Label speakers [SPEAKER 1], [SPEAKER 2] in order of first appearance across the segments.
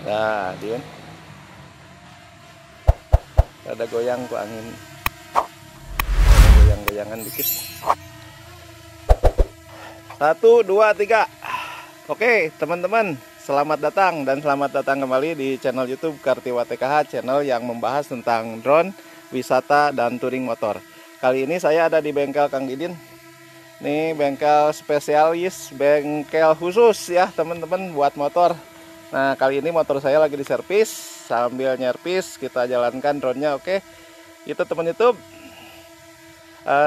[SPEAKER 1] Nah, Diun. Ada goyang ku angin. Ada goyang-goyangan dikit. 1, 2, 3. Oke, teman-teman, selamat datang dan selamat datang kembali di channel YouTube Kartiwa TKH, channel yang membahas tentang drone, wisata, dan touring motor. Kali ini saya ada di bengkel Kang Didin. Ini bengkel spesialis, bengkel khusus ya teman-teman buat motor. Nah, kali ini motor saya lagi diservis, sambil nyervis kita jalankan drone-nya. Oke, itu teman YouTube.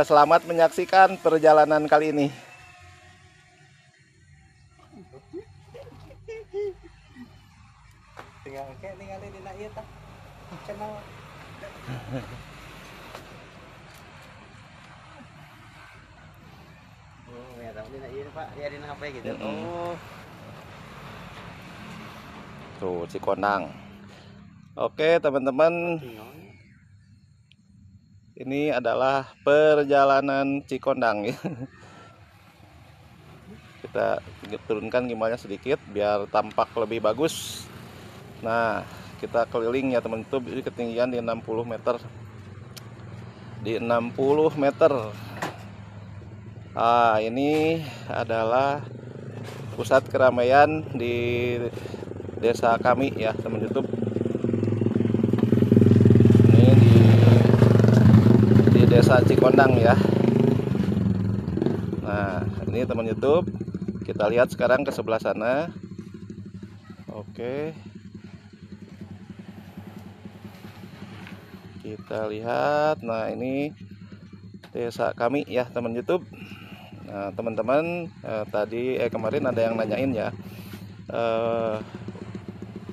[SPEAKER 1] Selamat menyaksikan perjalanan kali ini.
[SPEAKER 2] tinggal di ieu tah channel. Oh, ya tahu di ieu Pak, ya di HP gitu. Oh.
[SPEAKER 1] Tuh, Cikondang. Oke, teman-teman. Ini adalah perjalanan Cikondang ya. Kita turunkan gimbalnya sedikit biar tampak lebih bagus. Nah, kita keliling ya teman-teman, ini ketinggian di 60 meter. Di 60 meter. Ini adalah pusat keramaian di desa kami ya teman YouTube. Ini di desa Cikondang ya. Nah, ini teman YouTube. Kita lihat sekarang ke sebelah sana. Oke. Kita lihat. Nah, ini desa kami ya teman YouTube. Nah, teman-teman, kemarin ada yang nanyain ya.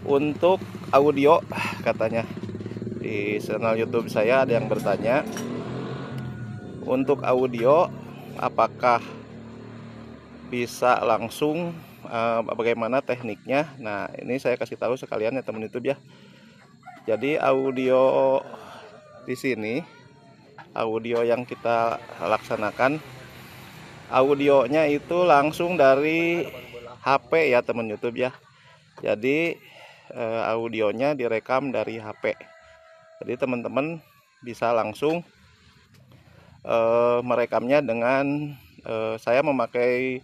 [SPEAKER 1] Untuk audio katanya di channel YouTube saya ada yang bertanya, untuk audio apakah bisa langsung, bagaimana tekniknya. Nah, ini saya kasih tahu sekalian ya teman YouTube ya. Jadi audio di sini, audio yang kita laksanakan, audionya itu langsung dari HP ya teman YouTube ya. Jadi audionya direkam dari HP. Jadi teman-teman bisa langsung merekamnya dengan saya memakai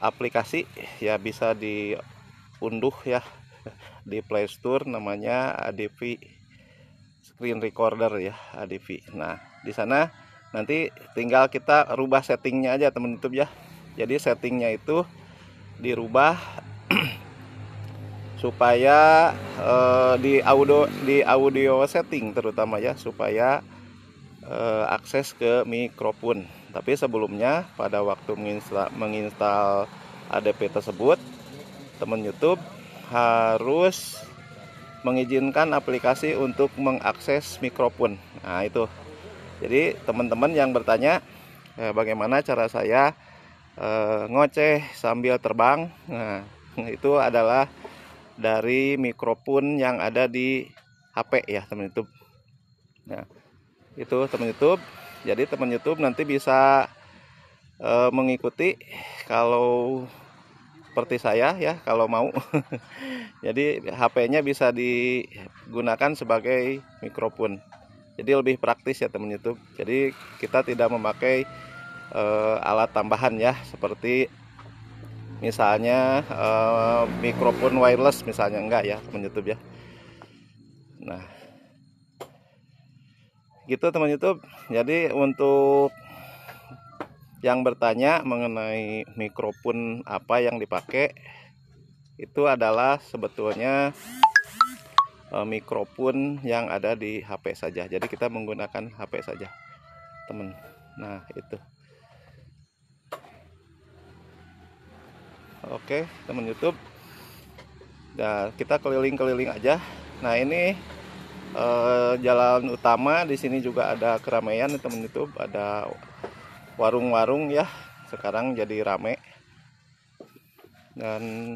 [SPEAKER 1] aplikasi ya, bisa diunduh ya di Play Store, namanya ADV Screen Recorder ya, ADV. Nah, di sana nanti tinggal kita rubah settingnya aja teman YouTube ya. Jadi settingnya itu dirubah supaya di audio setting terutama ya, supaya akses ke mikrofon. Tapi sebelumnya pada waktu menginstal ADP tersebut, teman YouTube harus mengizinkan aplikasi untuk mengakses mikrofon. Nah, itu. Jadi teman-teman yang bertanya bagaimana cara saya ngoceh sambil terbang, nah itu adalah dari mikrofon yang ada di HP ya teman YouTube. Nah, itu teman YouTube. Jadi teman YouTube nanti bisa mengikuti kalau seperti saya ya, kalau mau. Jadi HP-nya bisa digunakan sebagai mikrofon. Jadi lebih praktis ya teman YouTube. Jadi kita tidak memakai alat tambahan ya, seperti misalnya mikrofon wireless misalnya, enggak ya teman YouTube ya. Nah, gitu teman YouTube. Jadi untuk yang bertanya mengenai mikrofon apa yang dipakai, itu adalah sebetulnya mikrofon yang ada di HP saja. Jadi kita menggunakan HP saja teman. Nah, itu. Oke teman YouTube. Nah, kita keliling-keliling aja. Nah, ini jalan utama. Di sini juga ada keramaian teman YouTube, ada warung-warung ya. Sekarang jadi rame. Dan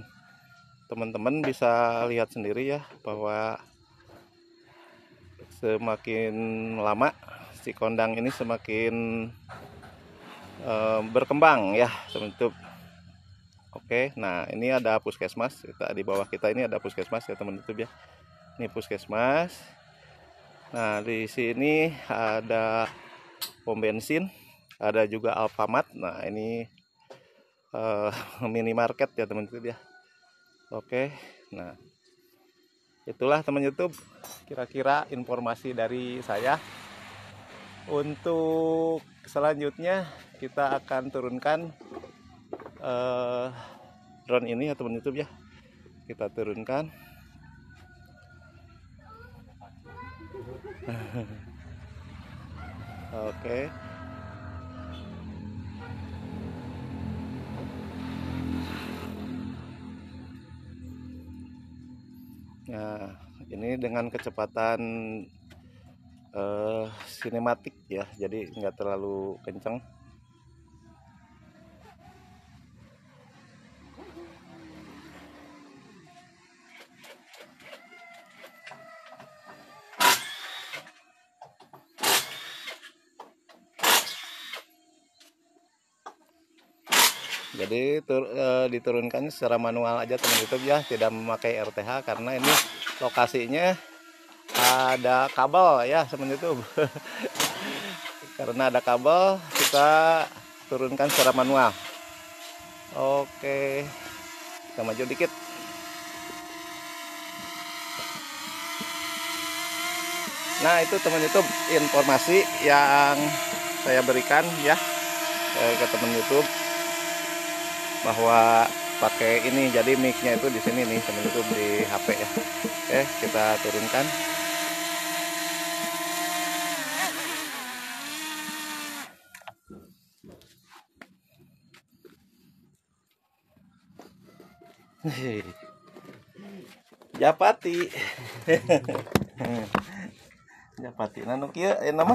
[SPEAKER 1] teman-teman bisa lihat sendiri ya, bahwa semakin lama Cikondang ini semakin berkembang ya teman YouTube. Oke, nah ini ada puskesmas. Kita di bawah kita ini ada puskesmas ya teman YouTube ya. Ini puskesmas. Nah di sini ada pom bensin, ada juga Alfamart. Nah ini minimarket ya teman YouTube ya. Oke, nah itulah teman YouTube kira-kira informasi dari saya. Untuk selanjutnya kita akan turunkan drone ini ya teman YouTube ya. Kita turunkan. Oke. Nah, ini dengan kecepatan sinematik ya, jadi nggak terlalu kencang. Jadi diturunkan secara manual aja teman YouTube ya, tidak memakai RTH karena ini lokasinya ada kabel ya teman YouTube. Karena ada kabel kita turunkan secara manual. Oke, kita maju dikit. Nah itu teman YouTube informasi yang saya berikan ya ke teman YouTube bahwa pakai ini, jadi mic-nya itu di sini nih teman YouTube di HP ya. Oke, kita turunkan. Japati. Japati nanu kieu nama